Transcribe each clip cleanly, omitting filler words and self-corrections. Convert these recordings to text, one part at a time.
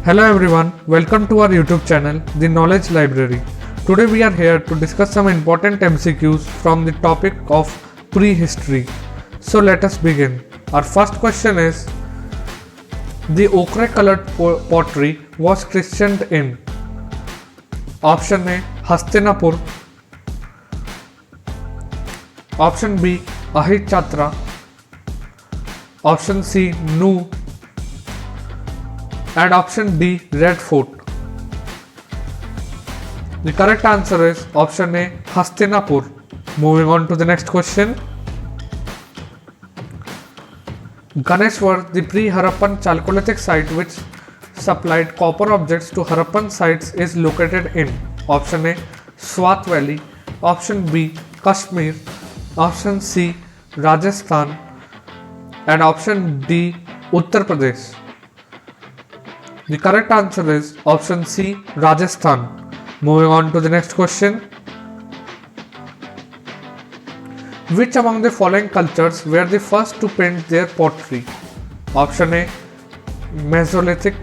Hello everyone, welcome to our YouTube channel, The Knowledge Library. Today we are here to discuss some important MCQs from the topic of prehistory. So let us begin. Our first question is, the ochre colored pottery was christened in? Option A, Hastinapur. Option B, Ahichatra. Option C, Nu. And option D, Red Fort. The correct answer is option A, Hastinapur. Moving on to the next question. Ganeshwar, the pre-Harappan Chalcolithic site which supplied copper objects to Harappan sites, is located in? Option A, Swat Valley. Option B, Kashmir. Option C, Rajasthan. And option D, Uttar Pradesh. The correct answer is option C, Rajasthan. Moving on to the next question. Which among the following cultures were the first to paint their pottery? Option A, Mesolithic.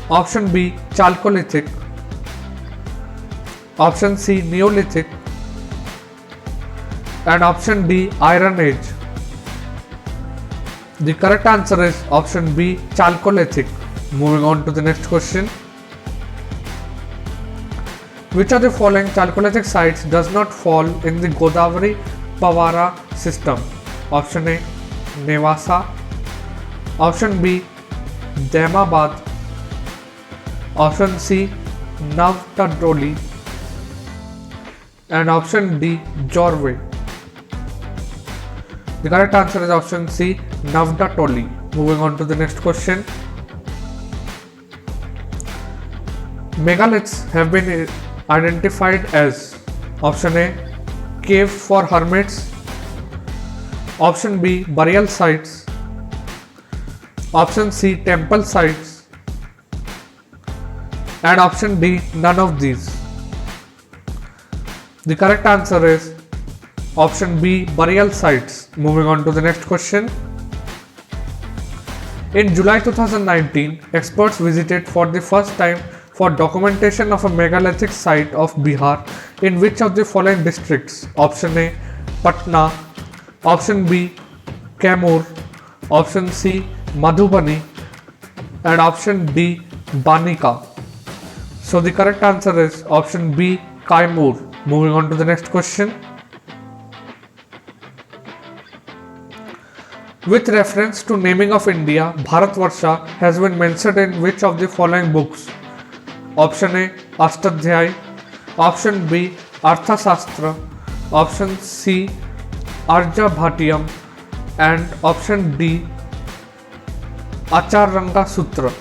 Option B, Chalcolithic. Option C, Neolithic. And option D, Iron Age. The correct answer is option B, Chalcolithic. Moving on to the next question. Which of the following Chalcolithic sites does not fall in the Godavari Pavara system? Option A, Nevasa. Option B, Daimabad. Option C, Navtadoli. And option D, Jorwe. The correct answer is option C, Navdatoli. Moving on to the next question. Megaliths have been identified as? Option A, cave for hermits. Option B, burial sites. Option C, temple sites. And option D, none of these. The correct answer is option B, burial sites. Moving on to the next question. In July 2019, experts visited for the first time for documentation of a megalithic site of Bihar in which of the following districts? Option A, Patna. Option B, Kaimur. Option C, Madhubani. And option D, Banika. So the correct answer is option B, Kaimur. Moving on to the next question. With reference to naming of India, Bharatvarsha has been mentioned in which of the following books? Option A, Ashtadhyay. Option B, Arthashastra. Option C, Arjabhatiyam. And option D, Acharanga Sutra.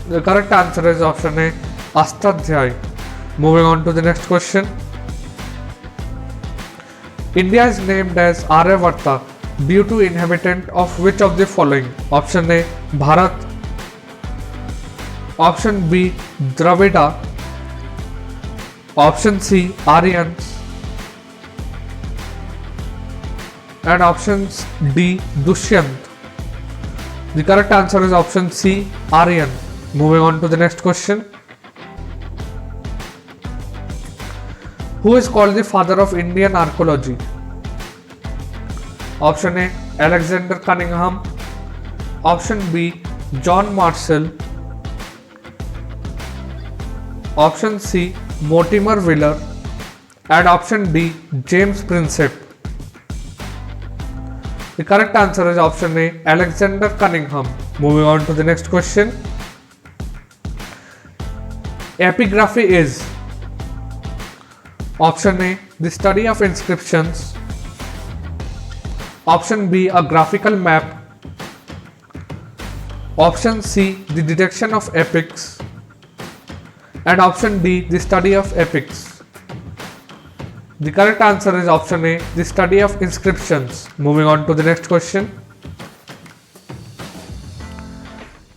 The correct answer is option A, Ashtadhyay. Moving on to the next question. India is named as Aryavarta due to inhabitant of which of the following? Option A, Bharat. Option B, Dravida. Option C, Aryans. And option D, Dushyant. The correct answer is option C, Aryan. Moving on to the next question. Who is called the father of Indian archaeology? Option A, Alexander Cunningham. Option B, John Marshall. Option C, Mortimer Wheeler. And option D, James Prinsep. The correct answer is option A, Alexander Cunningham. Moving on to the next question. Epigraphy is? Option A, the study of inscriptions. Option B, a graphical map. Option C, the detection of epics. And option D, the study of epics. The correct answer is option A, the study of inscriptions. Moving on to the next question.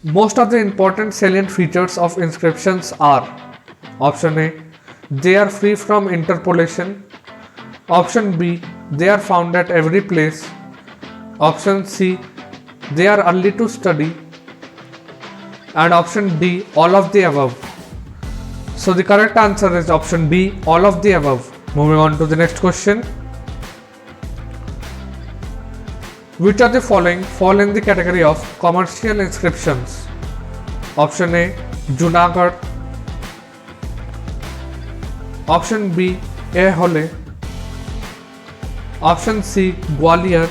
Most of the important salient features of inscriptions are? Option A, they are free from interpolation. Option B, they are found at every place. Option C, they are early to study. and option D, all of the above. So the correct answer is option B, all of the above. Moving on to the next question. Which of the following fall in the category of commercial inscriptions? Option A, Junagadh. Option B, Aihole. Option C, Gwalior.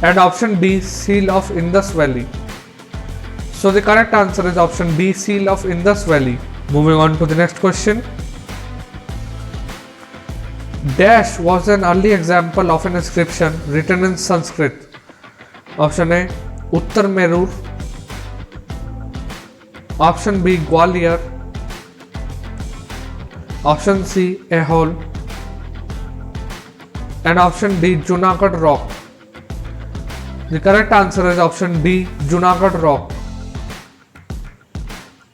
And option D, Seal of Indus Valley. So the correct answer is option D, Seal of Indus Valley. Moving on to the next question. Dash was an early example of an inscription written in Sanskrit. Option A, Uttar Merur. Option B, Gwalior. Option C, Aihole. And option D, Junagadh Rock. The correct answer is option D, Junagadh Rock.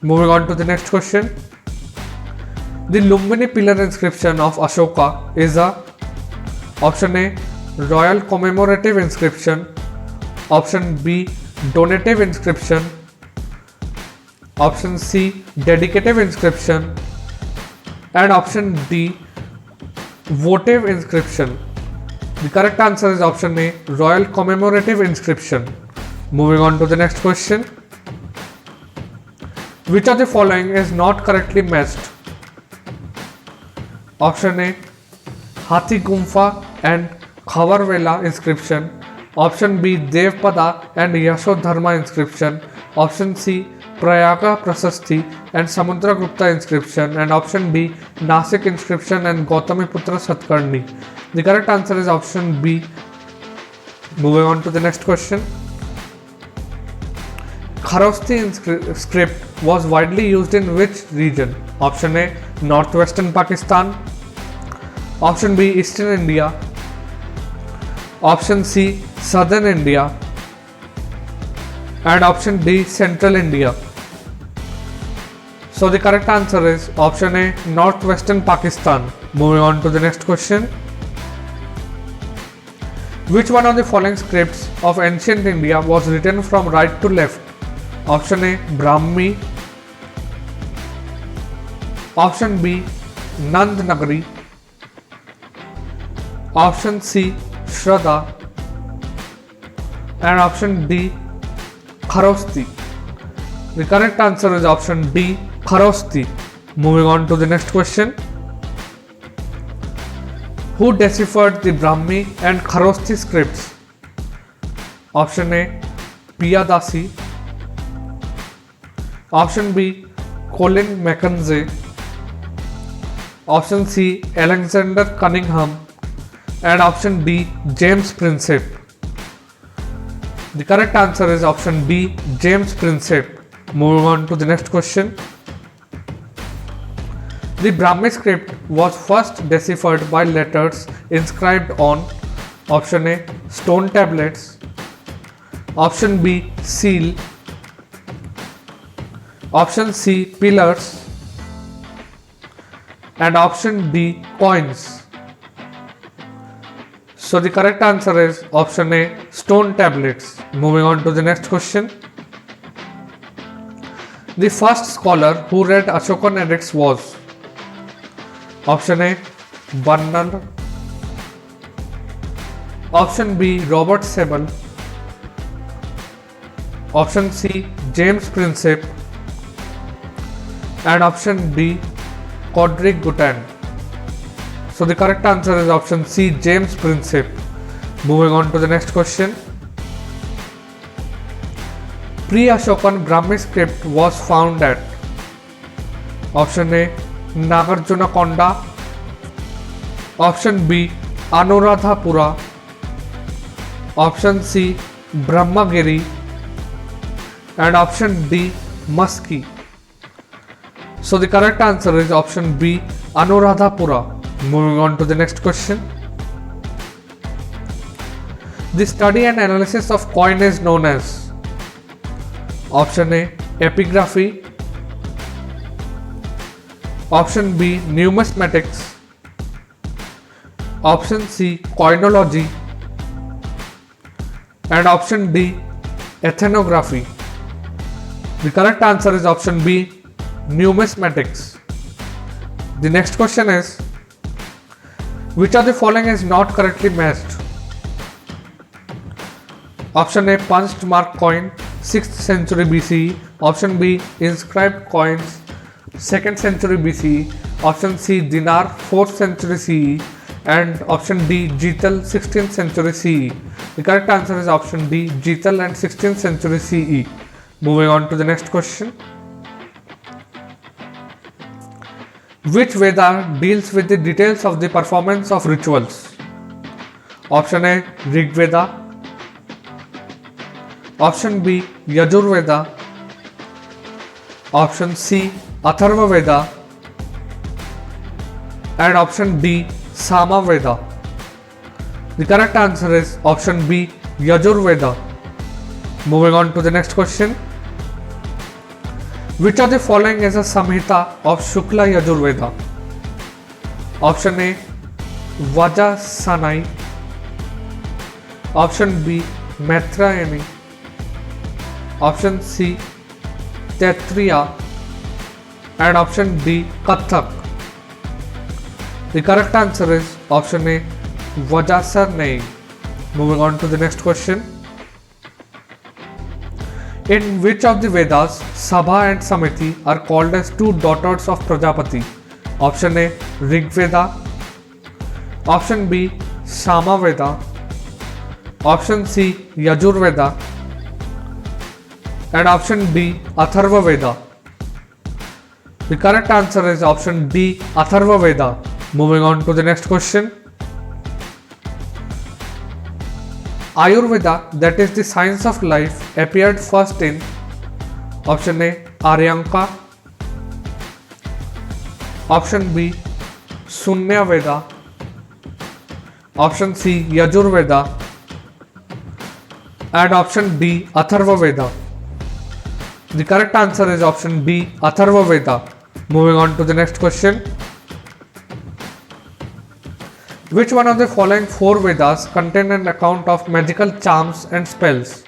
Moving on to the next question. The Lumbini pillar inscription of Ashoka is a option A, royal commemorative inscription, option B, donative inscription, option C, dedicative inscription, and option D, votive inscription. The correct answer is option A, royal commemorative inscription. Moving on to the next question. Which of the following is not correctly matched? Option A, Hathi Gumfa and Khavarvela inscription. Option B, Devpada and Yashodharma inscription. Option C, Prayaga Prasasti and Samudragupta inscription. And option D, Nasik inscription and Gautamiputra Satkarni. The correct answer is option B. Moving on to the next question. Kharosthi script was widely used in which region? Option A, northwestern Pakistan. Option B, eastern India. Option C, southern India. And option D, central India. So the correct answer is option A, northwestern Pakistan. Moving on to the next question. Which one of the following scripts of ancient India was written from right to left? Option A, Brahmi. Option B, Nand Nagari. Option C, Shraddha. And option D, Kharosthi. The correct answer is option D, Kharosthi. Moving on to the next question. Who deciphered the Brahmi and Kharosthi scripts? Option A, Piyadasi. Option B, Colin Mackenzie. Option C, Alexander Cunningham. And option D, James Prinsep. The correct answer is option D, James Prinsep. Moving on to the next question. The Brahmi script was first deciphered by letters inscribed on option A, stone tablets, option B, seal, option C, pillars, and option D, coins. So the correct answer is option A, stone tablets. Moving on to the next question. The first scholar who read Ashokan edicts was option A, Bernal. Option B, Robert Sebel. Option C, James Prinsep. And option D, Codric Gutan. So the correct answer is option C, James Prinsep. Moving on to the next question. Pre-Ashokan Brahmi script was found at option A, Nagarjunakonda. Option B, Anuradhapura. Option C, Brahmagiri. And option D, Musky. So the correct answer is option B, Anuradhapura. Moving on to the next question. The study and analysis of coin is known as option A, epigraphy. Option B, numismatics. Option C, coinology. And option D, ethnography. The correct answer is option B, numismatics. The next question is, which of the following is not correctly matched? Option A, punched mark coin, 6th century BCE. Option B, inscribed coins, 2nd century BCE. Option C, dinar, 4th century CE. And option D, Jeetal, 16th century CE. The correct answer is option D, Jeetal and 16th century CE. Moving on to the next question. Which Veda deals with the details of the performance of rituals? Option A, Rig Veda. Option B, Yajur Veda. Option C, Atharva Veda. And option D, Sama Veda. The correct answer is option B, Yajur Veda. Moving on to the next question. Which of the following is a Samhita of Shukla Yajur Veda? Option A, Vajasanai. Option B, Maitrayani. Option C, Taittiriya. And option D, Kathak. The correct answer is option A, Vajasanai. Moving on to the next question. In which of the Vedas, Sabha and Samiti are called as two daughters of Prajapati? Option A, Rig Veda. Option B, Sama Veda. Option C, Yajur Veda. And option D, Atharva Veda. The correct answer is option D, Atharva Veda. Moving on to the next question. Ayurveda, that is the science of life, appeared first in option A, Aryanka. Option B, Sunya Veda. Option C, Yajur Veda. And option D, Atharva Veda. The correct answer is option D, Atharva Veda. Moving on to the next question. Which one of the following four Vedas contain an account of magical charms and spells?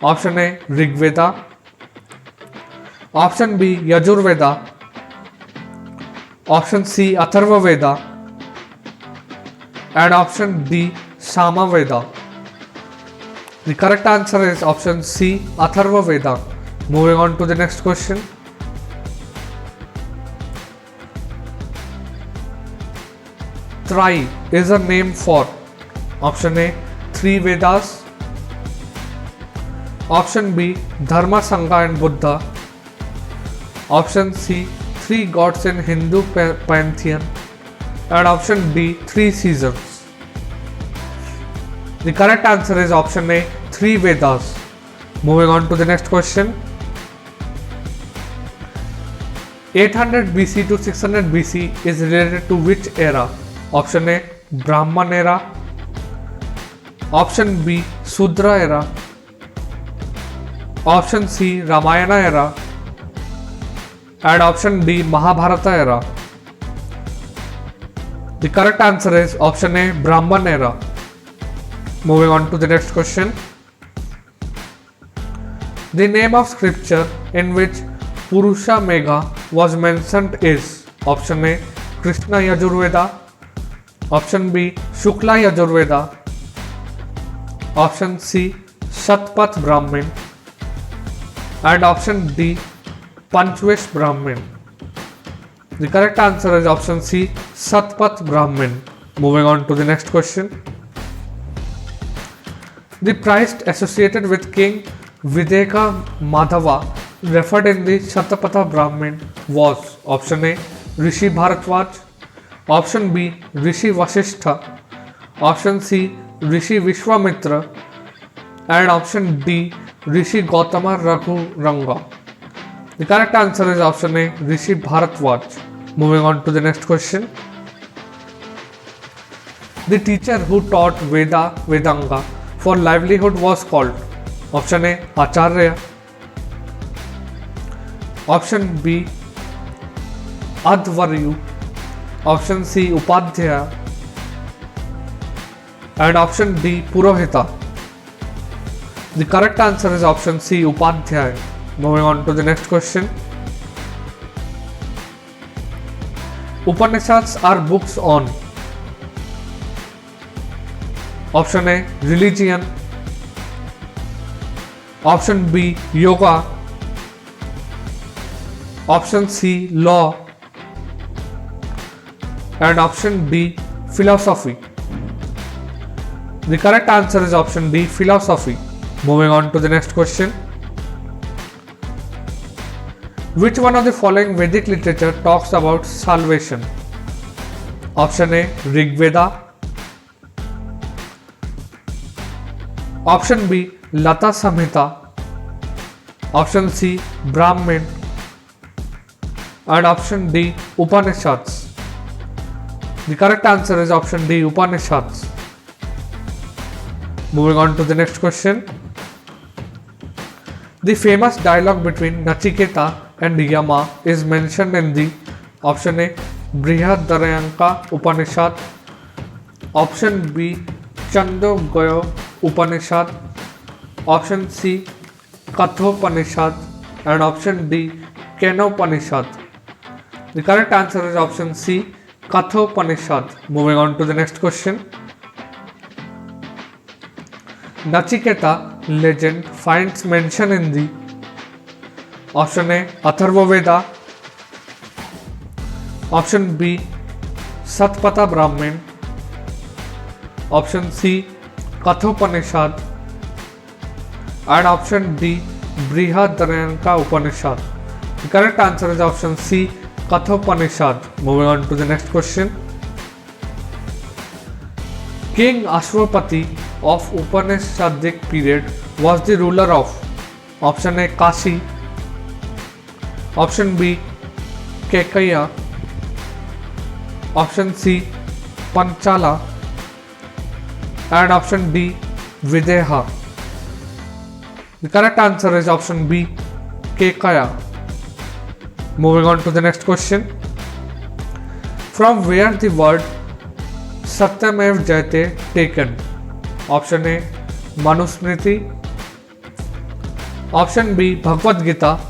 Option A, Rig Veda. Option B, Yajur Veda. Option C, Atharva Veda. And option D, Sama Veda. The correct answer is option C, Atharva Veda. Moving on to the next question. Tri is a name for option A, three Vedas. Option B, Dharma, Sangha and Buddha. Option C, three gods in Hindu pantheon. And option D, three seasons. The correct answer is option A, three Vedas. Moving on to the next question. 800 BC to 600 BC is related to which era? Option A, Brahman era. Option B, Sudra era. Option C, Ramayana era. And option D, Mahabharata era. The correct answer is option A, Brahman era. Moving on to the next question. The name of scripture in which Purusha Megha was mentioned is option A, Krishna Yajurveda. Option B, Shukla Yajurveda. Option C, Shatpath Brahmin. And option D, Panchvesh Brahmin. The correct answer is option C, Shatpath Brahmin. Moving on to the next question. The priest associated with King Videka Madhava referred in the Shatapatha Brahmin was option A, Rishi Bharatwaj. Option B, Rishi Vasishtha. Option C, Rishi Vishwamitra. And option D, Rishi Gautama Raghuranga. The correct answer is option A, Rishi Bharatwaj. Moving on to the next question. The teacher who taught Vedanga for livelihood was called option A, Acharya. Option B, Advaryu. Option C, Upadhyaya. And option D, Purohita. The correct answer is option C, Upadhyaya. Moving on to the next question. Upanishads are books on. Option A, religion. Option B, yoga. Option C, law. And option D, philosophy. The correct answer is option D, philosophy. Moving on to the next question. Which one of the following Vedic literature talks about salvation? Option A, Rig Veda. Option B, Lata Samhita. Option C, Brahman. And option D, Upanishads. The correct answer is option D, Upanishads. Moving on to the next question. The famous dialogue between Nachiketa and Yama is mentioned in the option A, Brihadaranyaka Upanishad. Option B, Chandogya Upanishad. Option C, Kathopanishad. And option D, Kenopanishad. The correct answer is option C, Kathopanishad. Moving on to the next question. Nachiketa legend finds mention in the option A, Atharva Veda. Option B, Satpatha Brahman. Option C, Kathopanishad. And option D, Brihadaranyaka Upanishad. The correct answer is option C, Kathopanishad. Moving on to the next question. King Ashwapati of Upanishadic period was the ruler of option A, Kashi. Option B, Kekaya. Option C, Panchala. And option D, Videha. The correct answer is option B, Kekaya. Moving on to the next question. From where the word Satyamev Jayate taken? Option A, Manusmriti. Option B, Bhagavad Gita.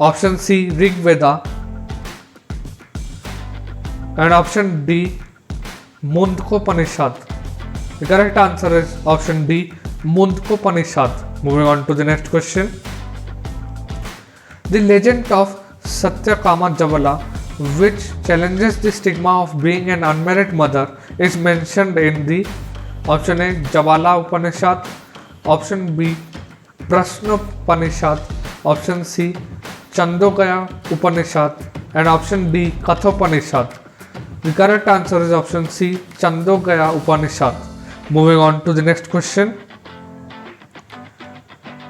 Option C, Rig Veda. And option D, Mundkopanishad. The correct answer is option D, Mundkopanishad. Moving on to the next question. The legend of Satyakama Javala, which challenges the stigma of being an unmarried mother, is mentioned in the option A, Javala Upanishad. Option B, Prashnopanishad. Option C, Chandogya Upanishad. And option D, Kathopanishad. The correct answer is option C, Chandogya Upanishad. Moving on to the next question.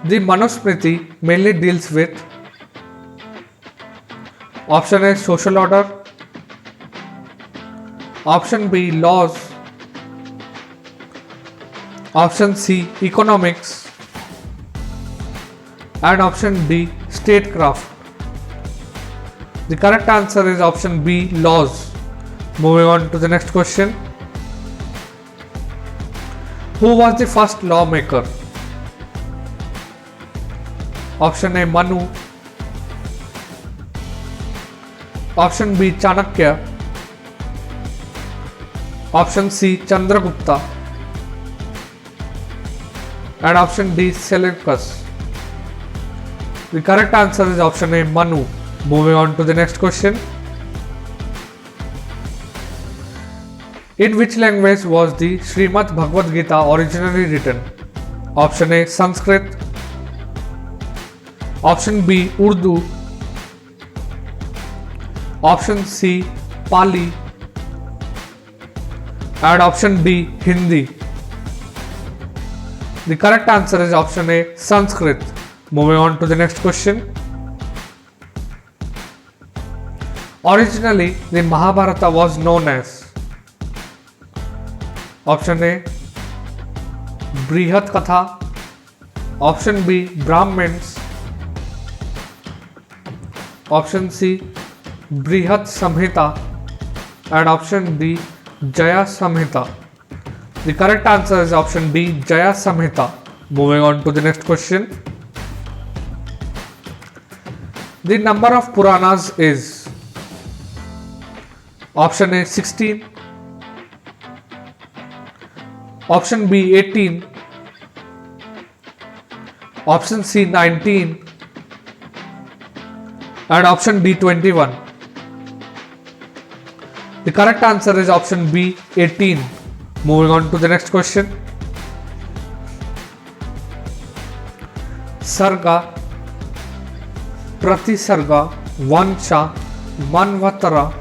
The Manusmriti mainly deals with option A, social order. Option B, laws. Option C, economics. And option D, statecraft. The correct answer is option B, laws. Moving on to the next question. Who was the first lawmaker? Option A, Manu. Option B, Chanakya. Option C, Chandragupta. And option D, Seleucus. The correct answer is option A, Manu. Moving on to the next question. In which language was the Srimad Bhagavad Gita originally written? Option A, Sanskrit. Option B, Urdu. Option C, Pali. And option D, Hindi. The correct answer is option A, Sanskrit. Moving on to the next question. Originally, the Mahabharata was known as option A, Brihat Katha. Option B, Brahmins. Option C, Brihat Samhita. And option D, Jaya Samhita. The correct answer is option D, Jaya Samhita. Moving on to the next question. The number of Puranas is option A 16, option B 18, option C 19, and option D 21. The correct answer is option B 18. Moving on to the next question. Sarga, Pratisarga, Vansha, Manvatara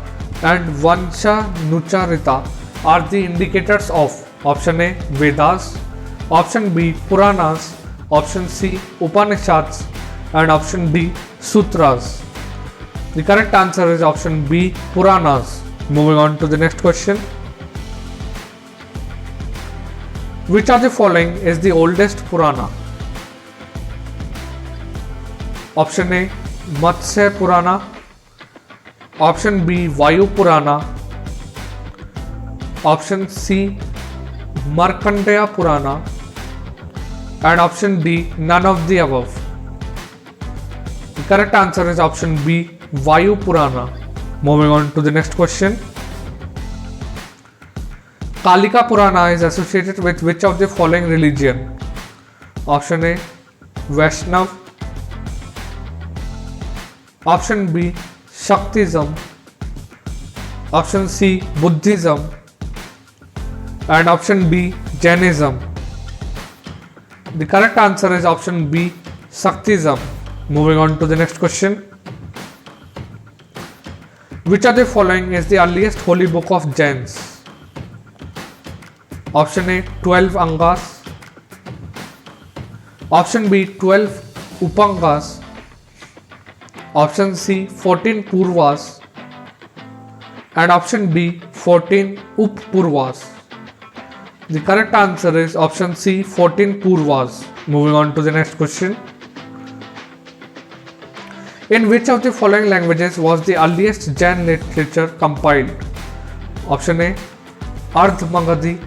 and Vansha Nucharita are the indicators of option A Vedas, option B Puranas, option C Upanishads and option D Sutras. The correct answer is option B Puranas. Moving on to the next question. Which of the following is the oldest Purana? Option A Matsya Purana, option B Vayu Purana, option C Markandeya Purana and option D none of the above. The correct answer is option B Vayu Purana. Moving on to the next question. Kalika Purana is associated with which of the following religion? Option A Vaishnav, option B Shaktism, option C Buddhism and option D Jainism. The correct answer is option B Shaktism. Moving on to the next question. Which of the following is the earliest holy book of Jains? Option A 12 Angas, option B 12 Upangas, option C 14 Purvas and option D 14 Uppurvas. The correct answer is option C 14 Purvas. Moving on to the next question. In which of the following languages was the earliest Jain literature compiled? Option A Ardh Magadhi,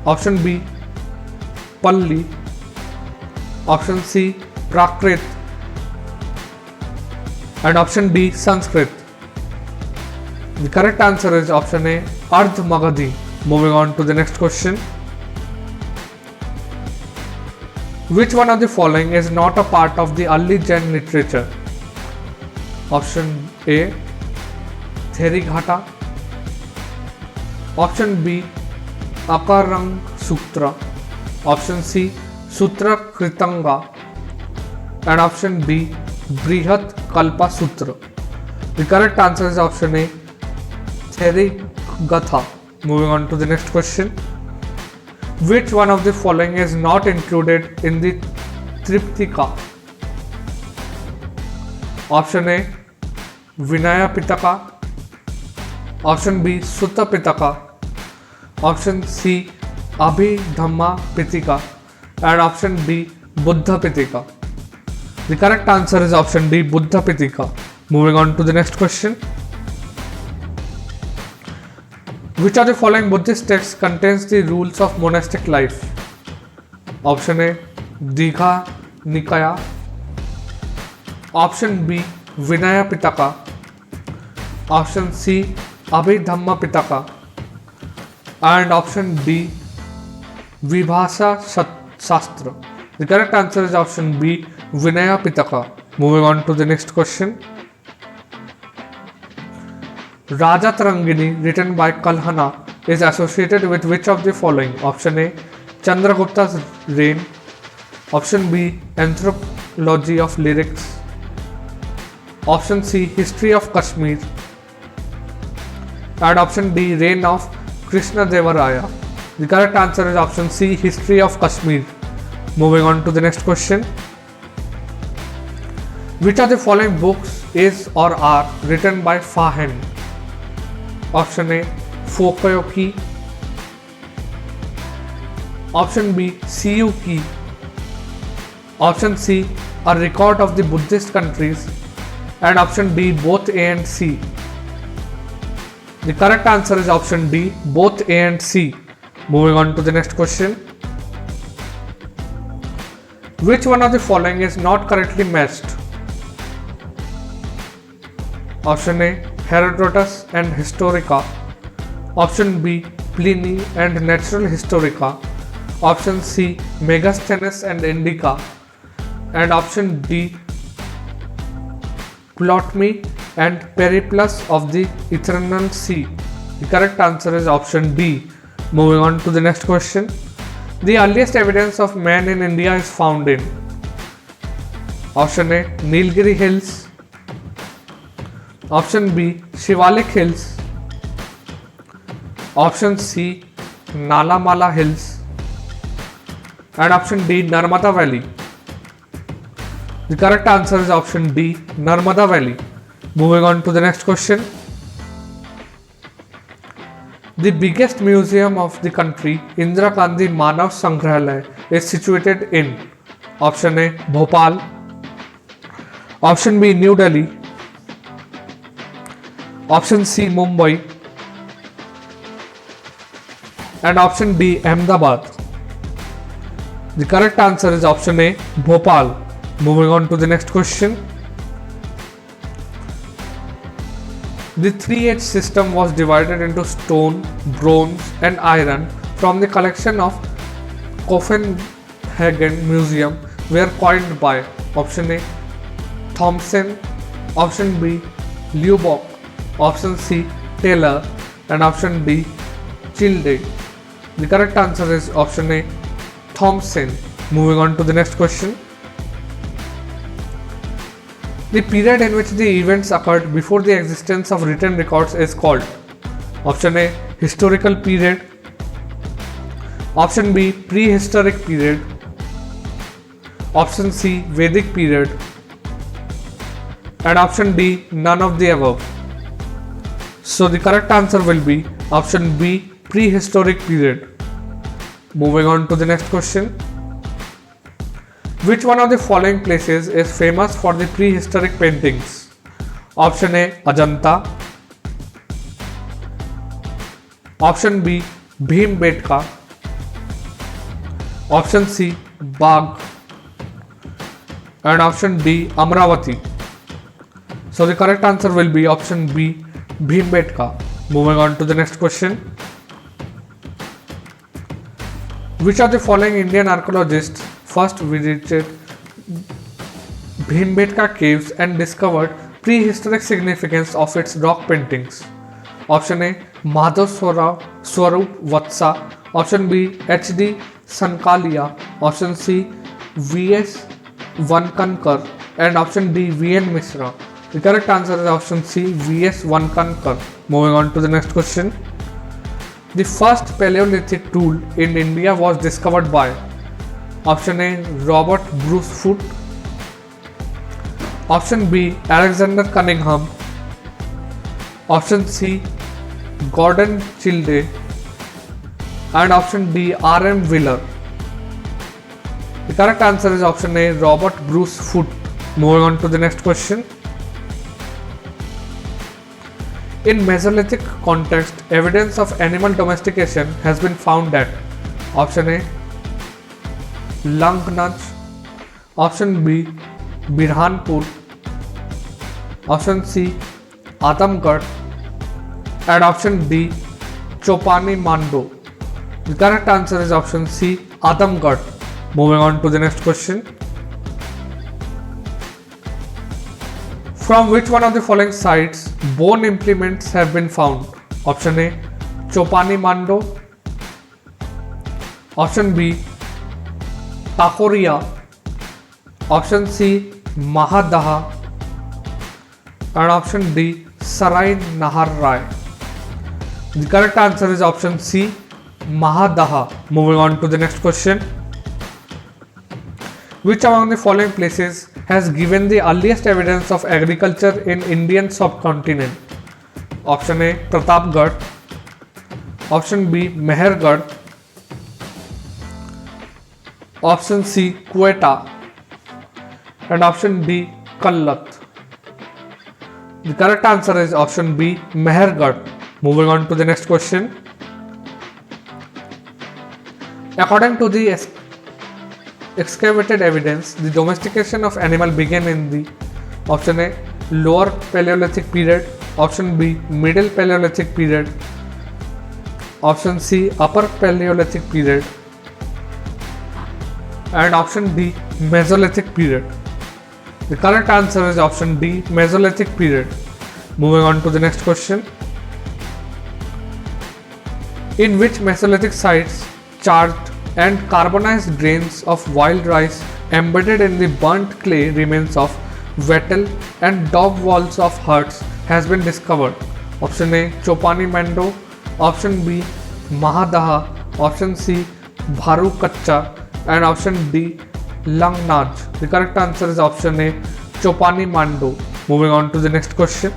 option B Pali, option C Prakrit and option D Sanskrit. The correct answer is option A Ardh Magadhi. Moving on to the next question. Which one of the following is not a part of the early Jain literature? Option A Therighata, option B Akarang Sutra, option C Sutra Kritanga and option D Brihat Kalpa Sutra. The correct answer is option A Therigatha. Moving on to the next question. Which one of the following is not included in the Triptika? Option A Vinaya Pitaka, option B Sutta Pitaka, option C Abhidhamma Pitaka and option D Buddha Pitaka. The correct answer is option D Buddha Pitaka. Moving on to the next question. Which of the following Buddhist texts contains the rules of monastic life? Option A Digha Nikaya, option B Vinaya Pitaka, option C Abhidhamma Pitaka and option D Vibhasa Shastra. The correct answer is option B Vinaya Pitaka. Moving on to the next question. Raja Tarangini, written by Kalhana, is associated with which of the following? Option A Chandragupta's reign, option B Anthropology of lyrics, option C History of Kashmir and option D reign of Krishna Deva Raya. The correct answer is option C History of Kashmir. Moving on to the next question. Which of the following books is or are written by Fahen? Option A Fokyo-ki, option B Siyuki, option C A record of the Buddhist countries and option D both A and C. The correct answer is option D both A and C. Moving on to the next question. Which one of the following is not correctly matched? Option A, Herodotus and Historica. Option B, Pliny and Natural Historica. Option C, Megasthenes and Indica. And option D, Ptolemy and Periplus of the Eternal Sea. The correct answer is option D. Moving on to the next question. The earliest evidence of man in India is found in option A, Nilgiri Hills. Option B, Shivalik Hills. Option C, Nalamala Hills. And option D, Narmada Valley. The correct answer is option D, Narmada Valley. Moving on to the next question. The biggest museum of the country, Indira Gandhi Manav Sangrahalaya, is situated in option A, Bhopal. Option B, New Delhi. Option C, Mumbai. And option D, Ahmedabad. The correct answer is option A, Bhopal. Moving on to the next question. The 3H system was divided into stone, bronze and iron from the collection of Copenhagen Museum were coined by option A, Thomson, option B, Lubbock, option C, Taylor and option D, Childe. The correct answer is option A, Thomson. Moving on to the next question. The period in which the events occurred before the existence of written records is called option A, historical period. Option B, prehistoric period. Option C, Vedic period. And option D, none of the above. So the correct answer will be option B, prehistoric period. Moving on to the next question. Which one of the following places is famous for the prehistoric paintings? Option A, Ajanta. Option B, Bhimbetka. Option C, Bagh. And option D, Amravati. So the correct answer will be option B, Bhimbetka. Moving on to the next question. Which of the following Indian archaeologists first visited Bhimbetka caves and discovered prehistoric significance of its rock paintings? Option A, Madhav Swarup Vatsa. Option B, H.D. Sankalia. Option C, V.S. Vankankar. And option D, V.N. Mishra. The correct answer is option C, V.S. Vankankar. Moving on to the next question. The first Paleolithic tool in India was discovered by option A, Robert Bruce Foote. Option B, Alexander Cunningham. Option C, Gordon Childe. And option D, R.M. Wheeler. The correct answer is option A, Robert Bruce Foote. Moving on to the next question. In Mesolithic context, evidence of animal domestication has been found at option A, Langnach. Option B, Birhanpur. Option C, Adamgarh. And option D, Chopani Mando. The correct answer is option C, Adamgarh. Moving on to the next question. From which one of the following sites bone implements have been found? Option A, Chopani Mando. Option B, Takoria. Option C, Mahadaha. And option D, Sarai Nahar Rai. The correct answer is option C, Mahadaha. Moving on to the next question. Which among the following places has given the earliest evidence of agriculture in Indian subcontinent? Option A, Pratapgarh. Option B, Mehergarh. Option C, Quetta. And option D, Kallat. The correct answer is option B, Mehergarh. Moving on to the next question. According to the excavated evidence, the domestication of animal began in the option A, lower Paleolithic period, option B middle Paleolithic period, option C upper Paleolithic period, and option D Mesolithic period. The correct answer is option D Mesolithic period. Moving on to the next question. In which Mesolithic sites charred and carbonized grains of wild rice embedded in the burnt clay remains of wattle and dog walls of huts has been discovered? Option A Chopani Mando, option B Mahadaha, option C Bharu Kacha, and option D Langnaj. The correct answer is option A Chopani Mando. Moving on to the next question.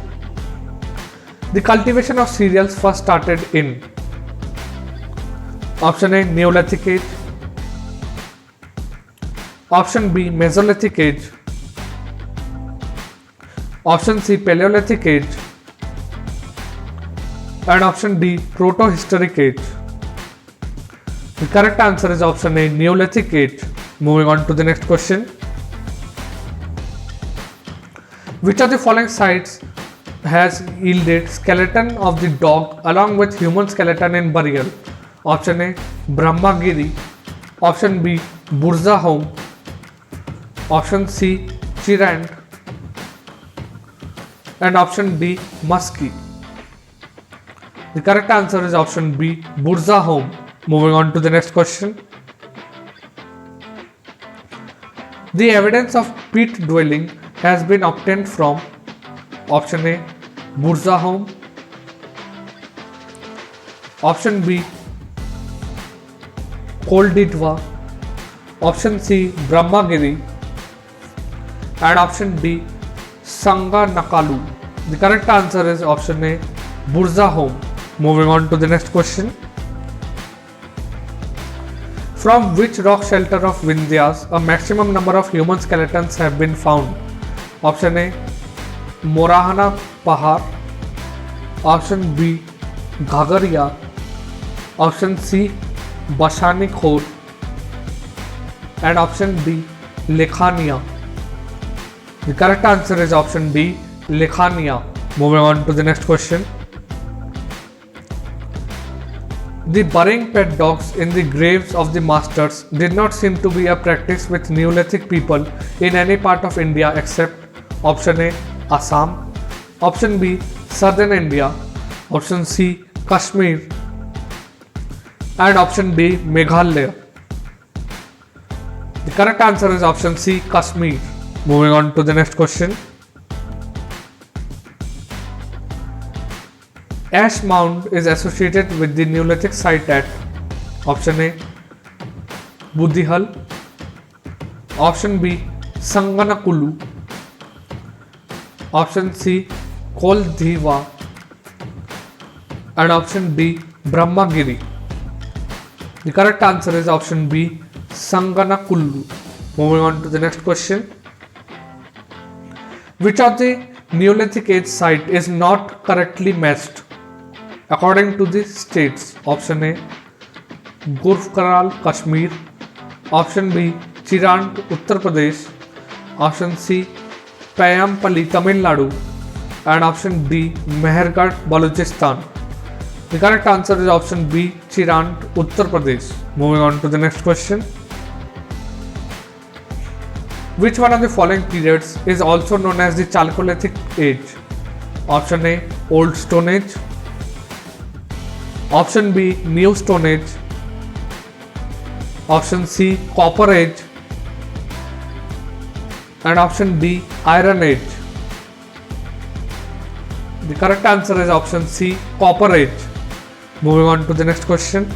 The cultivation of cereals first started in option A Neolithic age, option B Mesolithic age, option C Paleolithic age, and option D Protohistoric age. The correct answer is option A Neolithic age. Moving on to the next question. Which of the following sites has yielded skeleton of the dog along with human skeleton in burial? Option A Brahmagiri, option B Burza Home, option C Chirand, and option D Musky. The correct answer is option B Burza Home. Moving on to the next question. The evidence of peat dwelling has been obtained from option A Burza Home, option B Kolditva, option C Brahmagiri, and option D Sanga Nakalu. The correct answer is option A Burza Home. Moving on to the next question. From which rock shelter of Vindhyas a maximum number of human skeletons have been found? Option A Morahana Pahar, option B Ghagaria, option C Bashani Khor, and option D Lekhania. The correct answer is option D Lekhania. Moving on to the next question. The burying pet dogs in the graves of the masters did not seem to be a practice with Neolithic people in any part of India except option A Assam, option B Southern India, option C Kashmir, and option D Meghalaya. The correct answer is option C Kashmir. Moving on to the next question. Ash mound is associated with the Neolithic site at option A Budihal, option B Sanganakulu, option C Koldhiva, and option D Brahmagiri. The correct answer is option B Sanganakulu. Moving on to the next question. Which of the Neolithic age site is not correctly matched according to the states? Option A Gurfkaral Kashmir, option B Chirant Uttar Pradesh, option C Payampally Tamil Nadu, and option D Mehergarh Balochistan. The correct answer is option B Chirant Uttar Pradesh. Moving on to the next question. Which one of the following periods is also known as the Chalcolithic age? Option A Old Stone Age, option B New Stone Age, option C Copper Age, and option D Iron Age. The correct answer is option C Copper Age. Moving on to the next question.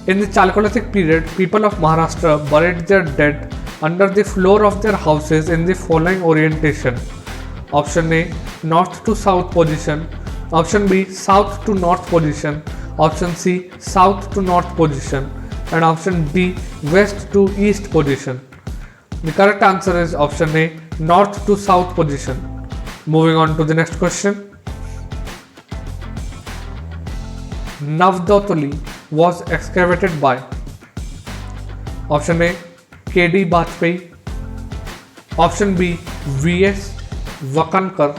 In the Chalcolithic period, people of Maharashtra buried their dead under the floor of their houses in the following orientation. Option A north to south position, option B south to north position, option C south to north position, and option D west to east position. The correct answer is option A north to south position. Moving on to the next question. Navdatoli was excavated by option A K.D. Bajpayee, option B V.S. Vakankar.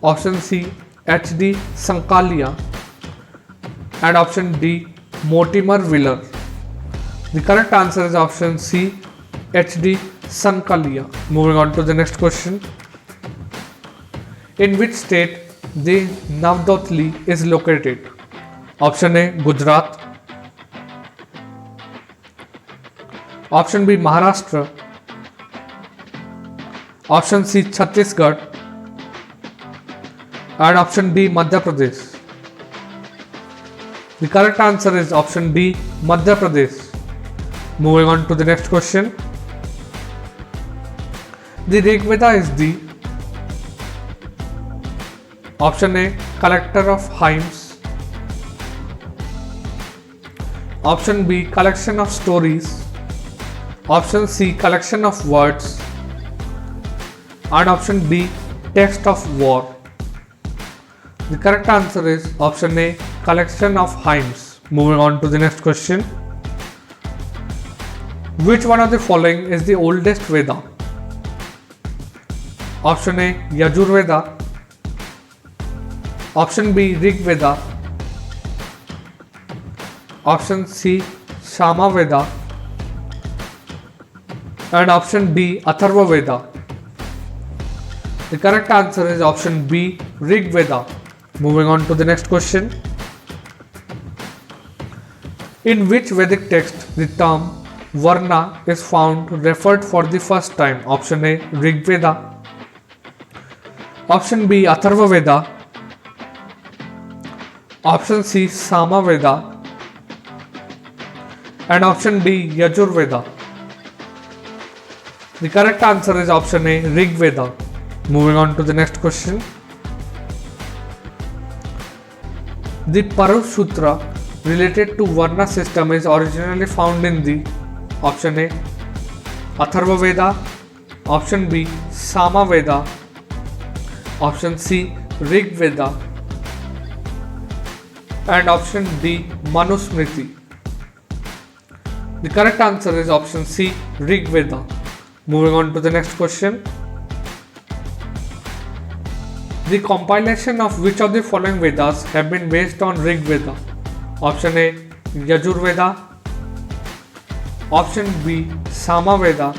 Option C. H.D. Sankalia. And option D. Mortimer Wheeler. The correct answer is option C. H.D. Sankalia. Moving on to the next question. In which state the Navdotli is located? Option A. Gujarat. Option B. Maharashtra. Option C. Chhattisgarh. And option D. Madhya Pradesh. The correct answer is option D. Madhya Pradesh. Moving on to the next question. The Rig Veda is the option A. collector of hymns. Option B. collection of stories. Option C. collection of words. And option D. text of war. The correct answer is option A. collection of hymns. Moving on to the next question. Which one of the following is the oldest Veda? Option A. Yajur Veda. Option B. Rig Veda. Option C. Sama Veda. And option D. Atharva Veda. The correct answer is option B. Rig Veda. Moving on to the next question. In which Vedic text the term Varna is found referred for the first time? Option A. Rig Veda. Option B. Atharva Veda. Option C. Sama Veda. And option D. Yajur Veda. The correct answer is option A. Rig Veda. Moving on to the next question. The Parush Sutra related to Varna system is originally found in the option A. Atharva Veda. Option B. Sama Veda. Option C. Rig Veda. And option D. Manusmriti. The correct answer is option C. Rig Veda. Moving on to the next question. The compilation of which of the following Vedas have been based on Rig Veda? Option A. Yajur Veda. Option B. Sama Veda.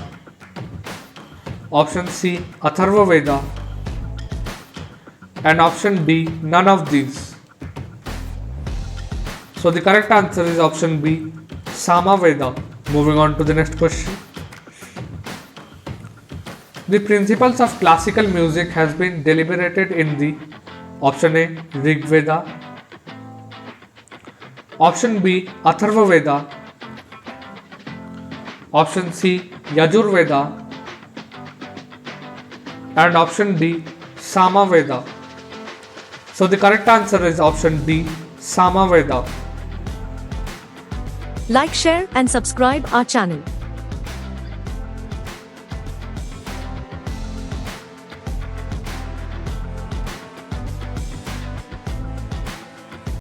Option C. Atharva Veda. And option D. None of these. So the correct answer is option B. Sama Veda. Moving on to the next question. The principles of classical music has been deliberated in the option A. Rig Veda. Option B. Atharva Veda. Option C. Yajur Veda. And option D. Sama Veda. So the correct answer is option D. Sama Veda. Like, share and subscribe our channel.